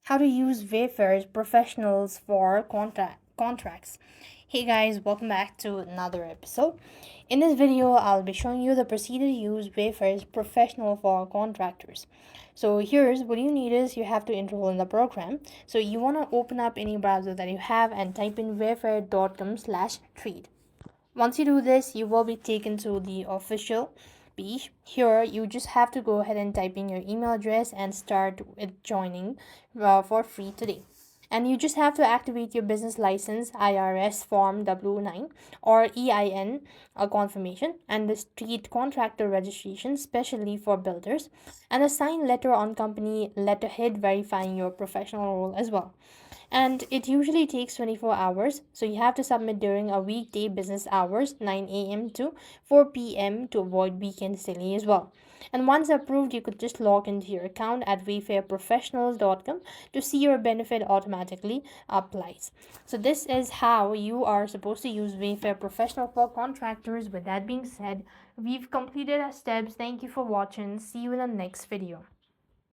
how to use Wayfair's professionals for contracts. Hey guys, welcome back to another episode. In this video, I'll be showing you the procedure to use Wayfair's professional for contractors. So here's what you need is you have to enroll in the program. So you want to open up any browser that you have and type in wayfair.com/trade. Once you do this, you will be taken to the official page. Here, you just have to go ahead and type in your email address and start with joining for free today. And you just have to activate your business license, IRS Form W9 or EIN confirmation, and the street contractor registration, especially for builders, and a signed letter on company letterhead verifying your professional role as well. And it usually takes 24 hours, so you have to submit during a weekday business hours 9 a.m. to 4 p.m. to avoid weekend delay as well. And once approved, you could just log into your account at wayfairprofessionals.com to see your benefit automatically applies. So this is how you are supposed to use Wayfair Professional for contractors. With that being said, we've completed our steps. Thank you for watching. See you in the next video.